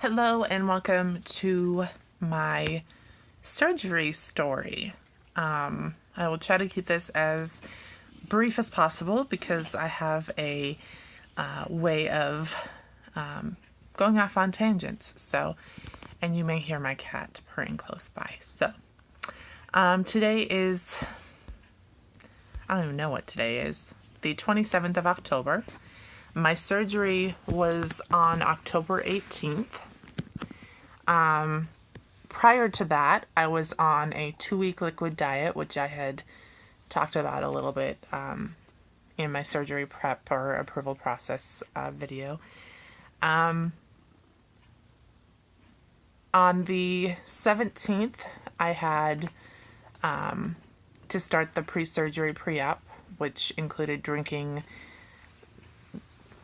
Hello and welcome to my surgery story. I will try to keep this as brief as possible because I have a way of going off on tangents. And you may hear my cat purring close by. Today is, I don't even know what today is, the 27th of October. My surgery was on October 18th. Prior to that, I was on a 2-week liquid diet, which I had talked about a little bit in my surgery prep or approval process video. On the 17th, I had to start the pre-surgery pre-op, which included drinking,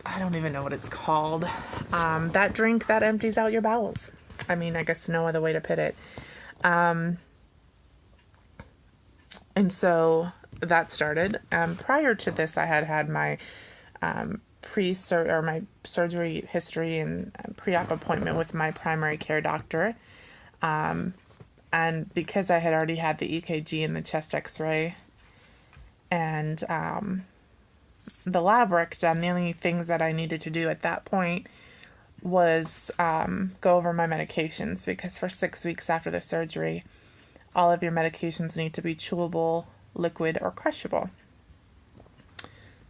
I don't even know what it's called, that drink that empties out your bowels. I mean, I guess no other way to put it. And so that started. Prior to this, I had my my surgery history and pre-op appointment with my primary care doctor. And because I had already had the EKG and the chest x-ray and the lab work done, the only things that I needed to do at that point was go over my medications, because for 6 weeks after the surgery, all of your medications need to be chewable, liquid, or crushable.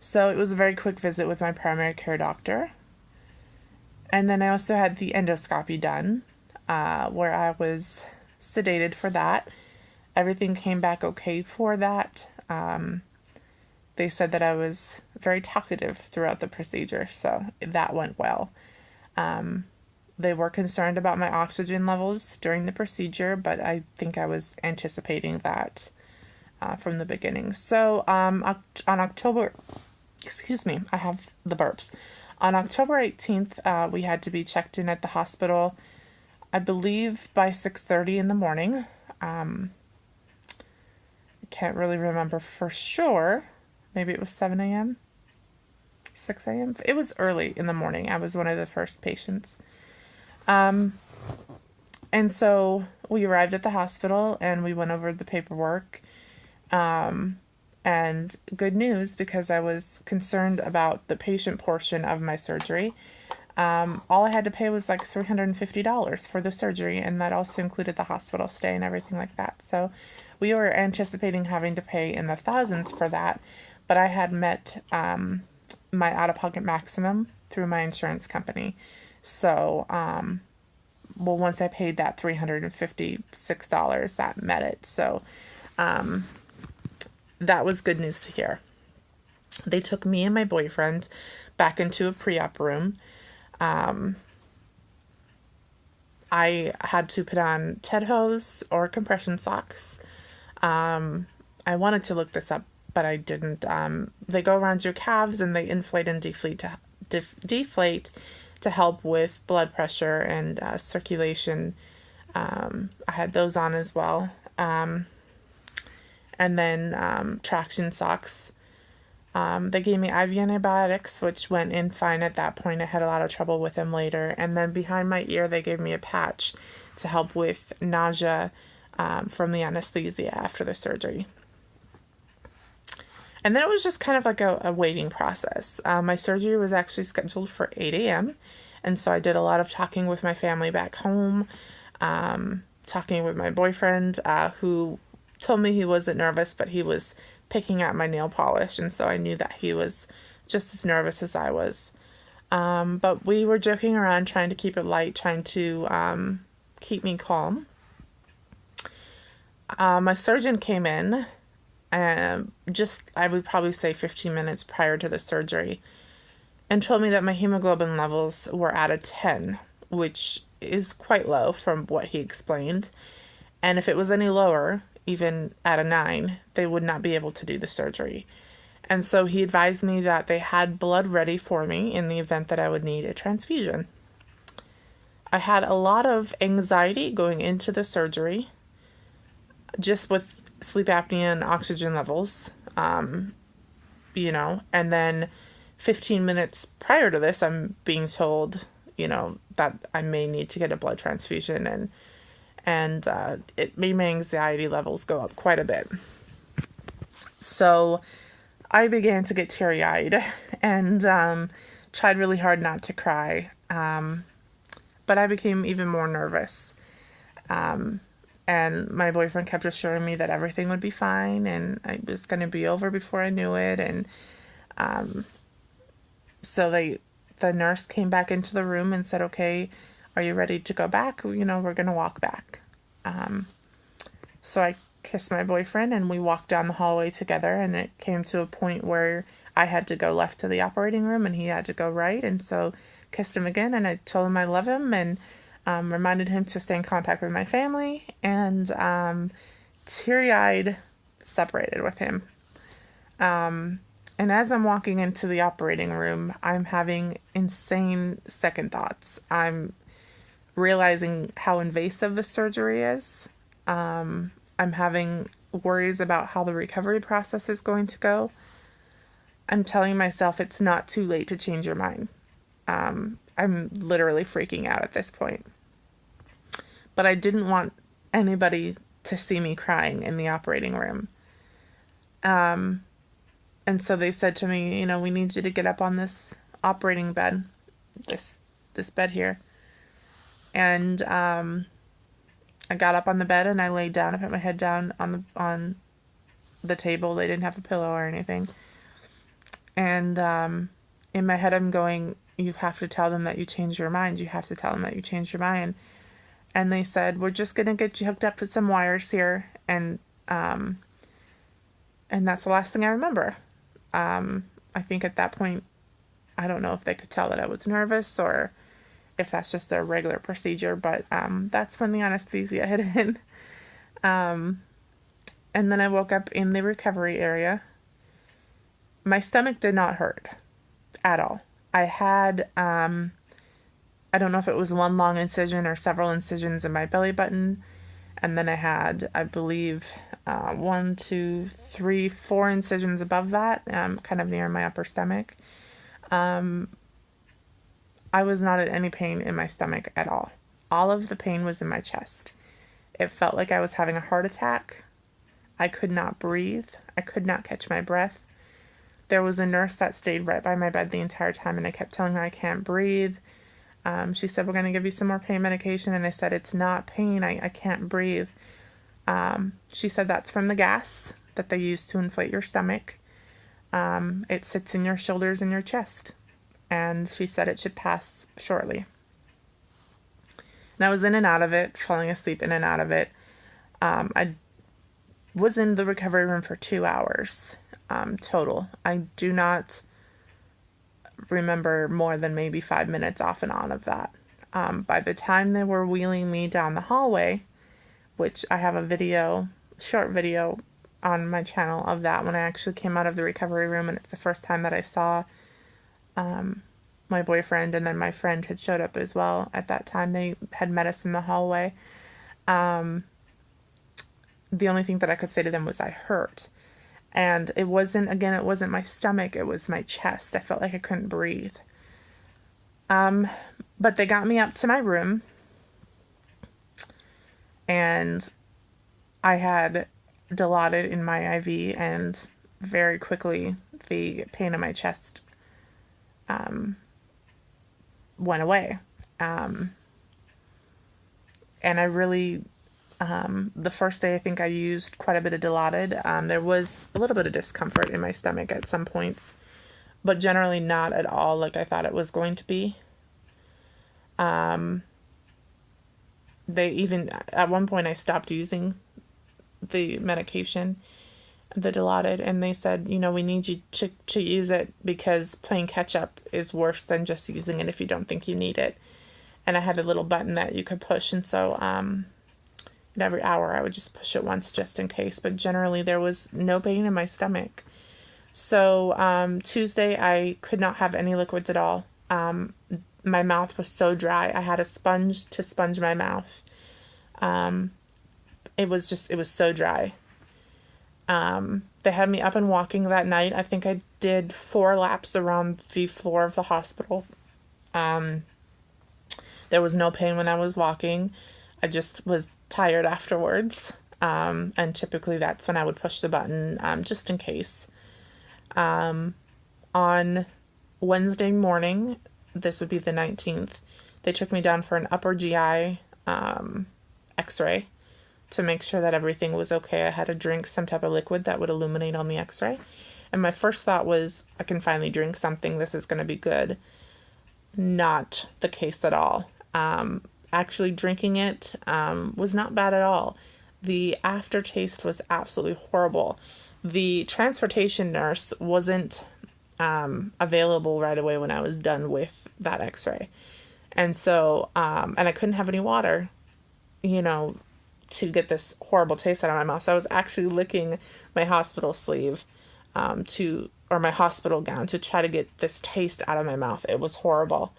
So it was a very quick visit with my primary care doctor. And then I also had the endoscopy done, where I was sedated for that. Everything came back okay for that. They said that I was very talkative throughout the procedure, so that went well. They were concerned about my oxygen levels during the procedure, but I think I was anticipating that from the beginning. So on October, I have the burps. On October 18th, we had to be checked in at the hospital, I believe by 6:30 in the morning. I can't really remember for sure. Maybe it was 7 a.m., 6 a.m. It was early in the morning. I was one of the first patients. And so we arrived at the hospital and we went over the paperwork. And good news, because I was concerned about the patient portion of my surgery. All I had to pay was like $350 for the surgery, and that also included the hospital stay and everything like that. So we were anticipating having to pay in the thousands for that, but I had met my out-of-pocket maximum through my insurance company. So, once I paid that $356, that met it. So, that was good news to hear. They took me and my boyfriend back into a pre-op room. I had to put on TED hose or compression socks. I wanted to look this up, but I didn't. They go around your calves and they inflate and deflate to help with blood pressure and circulation. I had those on as well. And then traction socks. They gave me IV antibiotics, which went in fine at that point. I had a lot of trouble with them later. And then behind my ear, they gave me a patch to help with nausea from the anesthesia after the surgery. And then it was just kind of like a waiting process. My surgery was actually scheduled for 8 a.m. And so I did a lot of talking with my family back home, talking with my boyfriend, who told me he wasn't nervous, but he was picking at my nail polish. And so I knew that he was just as nervous as I was. But we were joking around, trying to keep it light, trying to keep me calm. My surgeon came in I would probably say 15 minutes prior to the surgery, and told me that my hemoglobin levels were at a 10, which is quite low from what he explained. And if it was any lower, even at a 9, they would not be able to do the surgery. And so he advised me that they had blood ready for me in the event that I would need a transfusion. I had a lot of anxiety going into the surgery, just with sleep apnea and oxygen levels, and then 15 minutes prior to this, I'm being told, that I may need to get a blood transfusion, and it made my anxiety levels go up quite a bit. So I began to get teary-eyed and tried really hard not to cry, but I became even more nervous. And my boyfriend kept assuring me that everything would be fine and it was going to be over before I knew it. And so the nurse came back into the room and said, "Okay, are you ready to go back? We're going to walk back." So I kissed my boyfriend and we walked down the hallway together, and it came to a point where I had to go left to the operating room and he had to go right. And so kissed him again, and I told him I love him, and reminded him to stay in contact with my family, and teary-eyed separated with him. And as I'm walking into the operating room, I'm having insane second thoughts. I'm realizing how invasive the surgery is. I'm having worries about how the recovery process is going to go. I'm telling myself it's not too late to change your mind. I'm literally freaking out at this point. But I didn't want anybody to see me crying in the operating room. And so they said to me, we need you to get up on this operating bed, this bed here. And I got up on the bed and I laid down. I put my head down on the table. They didn't have a pillow or anything. And in my head I'm going, "You have to tell them that you changed your mind. You have to tell them that you changed your mind." And they said, "We're just going to get you hooked up to some wires here." And that's the last thing I remember. I think at that point, I don't know if they could tell that I was nervous or if that's just a regular procedure, but that's when the anesthesia hit in. And then I woke up in the recovery area. My stomach did not hurt at all. I had, I don't know if it was one long incision or several incisions in my belly button. And then I had, I believe, 1, 2, 3, 4 incisions above that, kind of near my upper stomach. I was not in any pain in my stomach at all. All of the pain was in my chest. It felt like I was having a heart attack. I could not breathe. I could not catch my breath. There was a nurse that stayed right by my bed the entire time, and I kept telling her I can't breathe. She said, "We're going to give you some more pain medication." And I said, "It's not pain. I can't breathe." She said, "That's from the gas that they use to inflate your stomach. It sits in your shoulders and your chest." And she said it should pass shortly. And I was in and out of it, falling asleep in and out of it. I was in the recovery room for 2 hours total. I do not remember more than maybe 5 minutes off and on of that. By the time they were wheeling me down the hallway, which I have a short video on my channel of that when I actually came out of the recovery room, and it's the first time that I saw my boyfriend, and then my friend had showed up as well. At that time, they had met us in the hallway. The only thing that I could say to them was I hurt. And it wasn't my stomach, it was my chest. I felt like I couldn't breathe. But they got me up to my room, and I had Dilaudid in my IV, and very quickly the pain in my chest went away. And I really, the first day I think I used quite a bit of Dilaudid. There was a little bit of discomfort in my stomach at some points, but generally not at all like I thought it was going to be. They even, at one point I stopped using the medication, the Dilaudid, and they said, "We need you to use it because playing catch up is worse than just using it if you don't think you need it." And I had a little button that you could push, and so every hour I would just push it once just in case, but generally there was no pain in my stomach. So Tuesday I could not have any liquids at all. My mouth was so dry. I had a sponge to sponge my mouth. It was so dry. They had me up and walking that night. I think I did 4 laps around the floor of the hospital. There was no pain when I was walking. I just was tired afterwards. And typically that's when I would push the button, just in case. On Wednesday morning, this would be the 19th, they took me down for an upper GI x-ray to make sure that everything was okay. I had to drink some type of liquid that would illuminate on the x-ray. And my first thought was, I can finally drink something. This is going to be good. Not the case at all. Actually drinking it was not bad at all. The aftertaste was absolutely horrible. The transportation nurse wasn't available right away when I was done with that x-ray. And so, and I couldn't have any water, to get this horrible taste out of my mouth. So I was actually licking my hospital sleeve or my hospital gown to try to get this taste out of my mouth. It was horrible.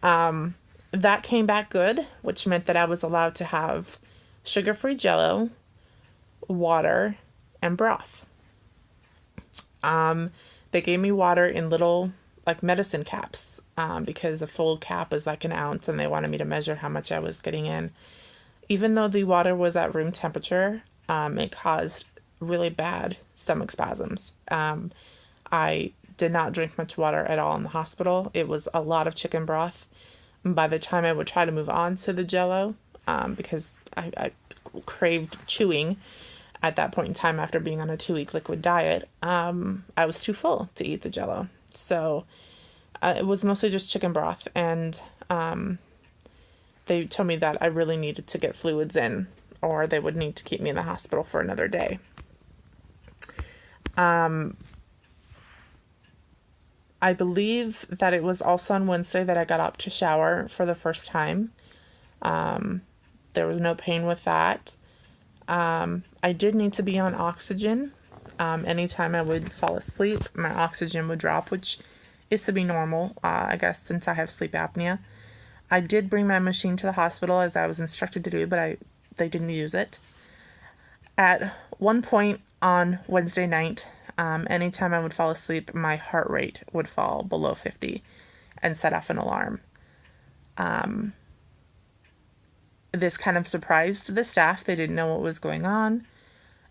That came back good, which meant that I was allowed to have sugar-free Jell-O, water, and broth. They gave me water in little, medicine caps, because a full cap is like an ounce, and they wanted me to measure how much I was getting in. Even though the water was at room temperature, it caused really bad stomach spasms. I did not drink much water at all in the hospital. It was a lot of chicken broth. By the time I would try to move on to the Jell-O, because I craved chewing at that point in time after being on a 2-week liquid diet, I was too full to eat the Jell-O. So it was mostly just chicken broth, and they told me that I really needed to get fluids in, or they would need to keep me in the hospital for another day. I believe that it was also on Wednesday that I got up to shower for the first time. There was no pain with that. I did need to be on oxygen. Anytime I would fall asleep, my oxygen would drop, which is to be normal, I guess, since I have sleep apnea. I did bring my machine to the hospital as I was instructed to do, but they didn't use it. At one point on Wednesday night, anytime I would fall asleep, my heart rate would fall below 50 and set off an alarm. This kind of surprised the staff. They didn't know what was going on.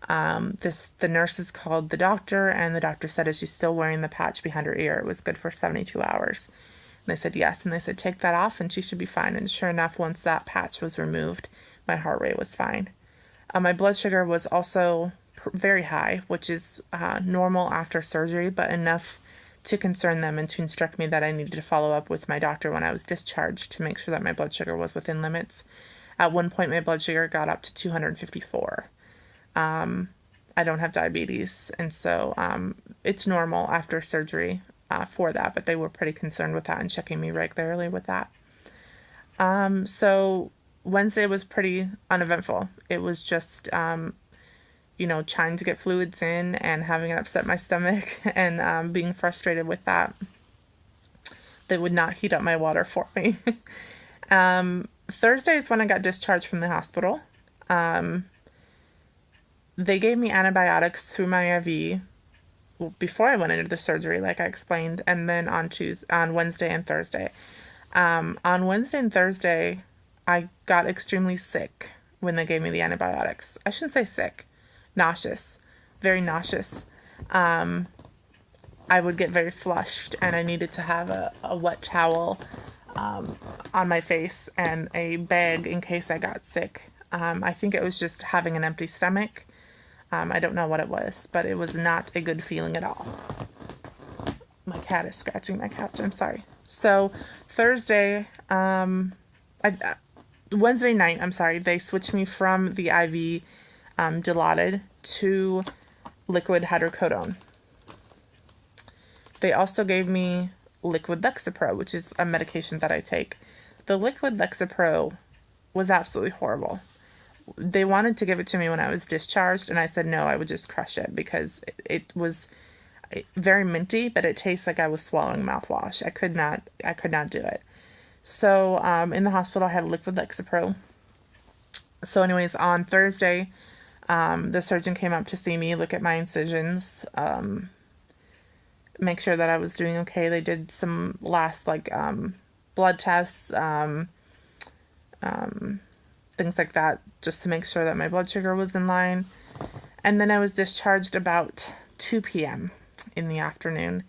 The nurses called the doctor, and the doctor said, is she still wearing the patch behind her ear? It was good for 72 hours. And they said yes, and they said take that off and she should be fine. And sure enough, once that patch was removed, my heart rate was fine. My blood sugar was also very high, which is normal after surgery, but enough to concern them and to instruct me that I needed to follow up with my doctor when I was discharged to make sure that my blood sugar was within limits. At one point, my blood sugar got up to 254. I don't have diabetes, and so it's normal after surgery for that, but they were pretty concerned with that and checking me regularly with that. So Wednesday was pretty uneventful. It was just, trying to get fluids in and having it upset my stomach and being frustrated with that. They would not heat up my water for me. Thursday is when I got discharged from the hospital. They gave me antibiotics through my IV before I went into the surgery, like I explained, and then on Wednesday and Thursday. On Wednesday and Thursday, I got extremely sick when they gave me the antibiotics. I shouldn't say sick. Nauseous. Very nauseous. I would get very flushed, and I needed to have a wet towel on my face and a bag in case I got sick. I think it was just having an empty stomach. I don't know what it was, but it was not a good feeling at all. My cat is scratching my couch. I'm sorry. So Thursday, Wednesday night, they switched me from the IV Dilaudid to liquid hydrocodone. They also gave me liquid Lexapro, which is a medication that I take. The liquid Lexapro was absolutely horrible. They wanted to give it to me when I was discharged, and I said no, I would just crush it because it was very minty, but it tastes like I was swallowing mouthwash. I could not do it. So in the hospital, I had liquid Lexapro. So anyways, on Thursday, the surgeon came up to see me, look at my incisions, make sure that I was doing okay. They did some last blood tests, things like that, just to make sure that my blood sugar was in line. And then I was discharged about 2 p.m. in the afternoon.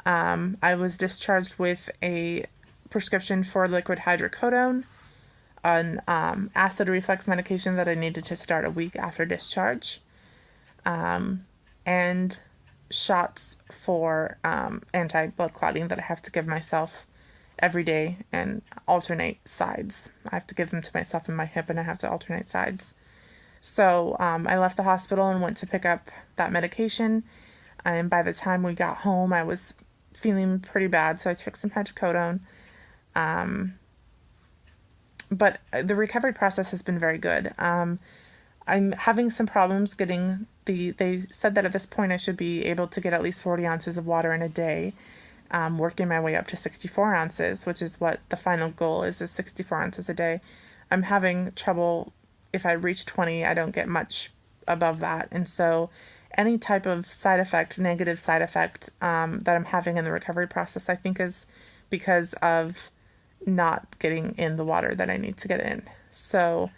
I was discharged with a prescription for liquid hydrocodone, an acid reflux medication that I needed to start a week after discharge, and shots for anti-blood clotting that I have to give myself every day and alternate sides. I have to give them to myself in my hip, and I have to alternate sides. So I left the hospital and went to pick up that medication. And by the time we got home, I was feeling pretty bad, so I took some hydrocodone. But the recovery process has been very good. I'm having some problems getting they said that at this point I should be able to get at least 40 ounces of water in a day, working my way up to 64 ounces, which is what the final goal is 64 ounces a day. I'm having trouble. If I reach 20, I don't get much above that. And so any type of side effect, negative side effect that I'm having in the recovery process, I think is because of not getting in the water that I need to get in. So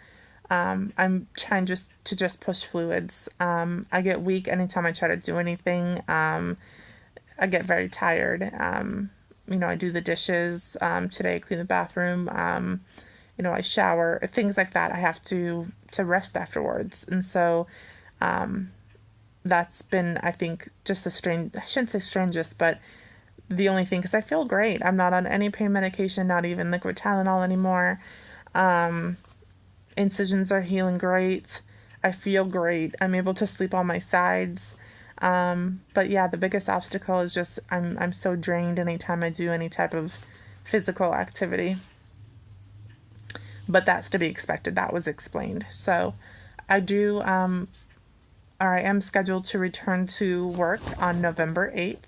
I'm trying just to push fluids. I get weak anytime I try to do anything. I get very tired. I do the dishes. Today I clean the bathroom. I shower, things like that. I have to rest afterwards. And so that's been, I think, just I shouldn't say strangest, but the only thing, because I feel great. I'm not on any pain medication, not even liquid Tylenol anymore. Incisions are healing great. I feel great. I'm able to sleep on my sides. But yeah, the biggest obstacle is just I'm so drained anytime I do any type of physical activity. But that's to be expected. That was explained. So I am scheduled to return to work on November 8th.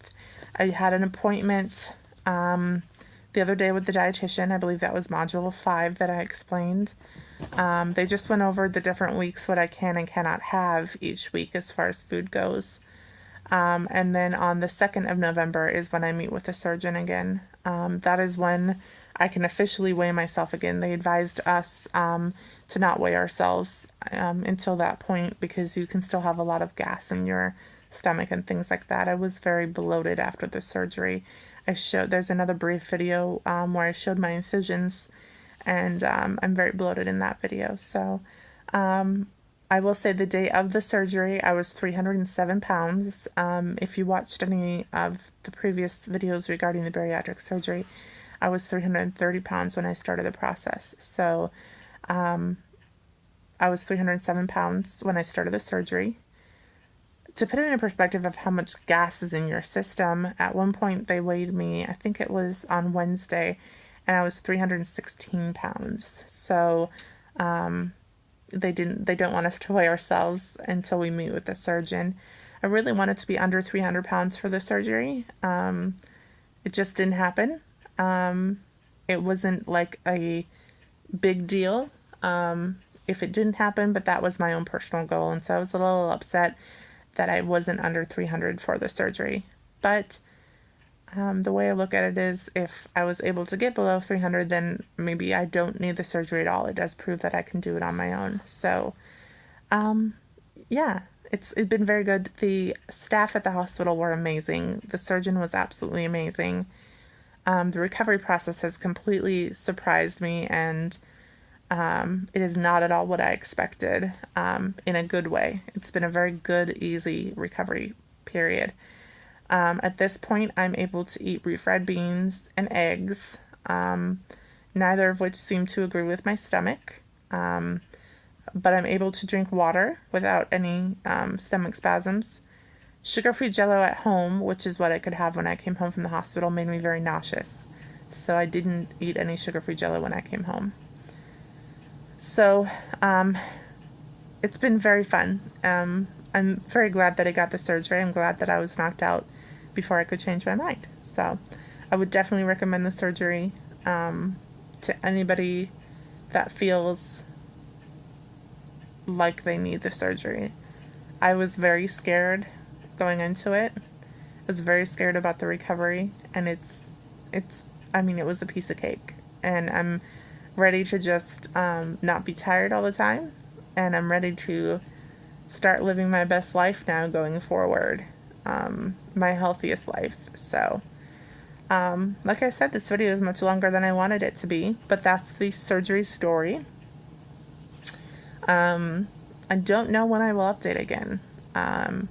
I had an appointment the other day with the dietitian. I believe that was module 5 that I explained. They just went over the different weeks, what I can and cannot have each week as far as food goes. And then on the 2nd of November is when I meet with the surgeon again. That is when I can officially weigh myself again. They advised us to not weigh ourselves until that point, because you can still have a lot of gas in your stomach and things like that. I was very bloated after the surgery. There's another brief video where I showed my incisions, and I'm very bloated in that video. So I will say the day of the surgery, I was 307 pounds. If you watched any of the previous videos regarding the bariatric surgery, I was 330 pounds when I started the process. So I was 307 pounds when I started the surgery. To put it in perspective of how much gas is in your system, at one point they weighed me, I think it was on Wednesday, and I was 316 pounds. So they don't want us to weigh ourselves until we meet with the surgeon. I really wanted to be under 300 pounds for the surgery. It just didn't happen. It wasn't like a big deal if it didn't happen, but that was my own personal goal. And so I was a little upset that I wasn't under 300 for the surgery. But the way I look at it is, if I was able to get below 300, then maybe I don't need the surgery at all. It does prove that I can do it on my own. So, yeah, it's been very good. The staff at the hospital were amazing. The surgeon was absolutely amazing. The recovery process has completely surprised me, and it is not at all what I expected, in a good way. It's been a very good, easy recovery period. At this point, I'm able to eat refried beans and eggs, neither of which seem to agree with my stomach. But I'm able to drink water without any stomach spasms. Sugar-free Jell-O at home, which is what I could have when I came home from the hospital, made me very nauseous. So I didn't eat any sugar-free Jell-O when I came home. So it's been very fun. I'm very glad that I got the surgery. I'm glad that I was knocked out before I could change my mind. So I would definitely recommend the surgery to anybody that feels like they need the surgery. I was very scared going into it. I was very scared about the recovery, and it was a piece of cake. And ready to just not be tired all the time, and I'm ready to start living my best life now going forward, my healthiest life. So, like I said, this video is much longer than I wanted it to be, but that's the surgery story. I don't know when I will update again. I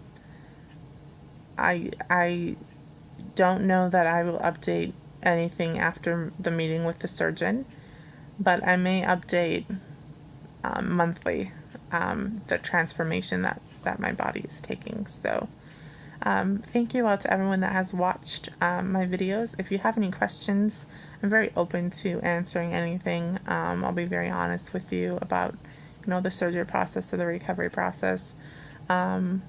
don't know that I will update anything after the meeting with the surgeon, but I may update monthly the transformation that my body is taking. So thank you all to everyone that has watched my videos. If you have any questions, I'm very open to answering anything. I'll be very honest with you about the surgery process or the recovery process. And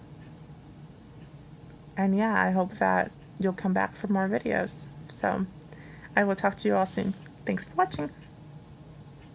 yeah, I hope that you'll come back for more videos. So I will talk to you all soon. Thanks for watching.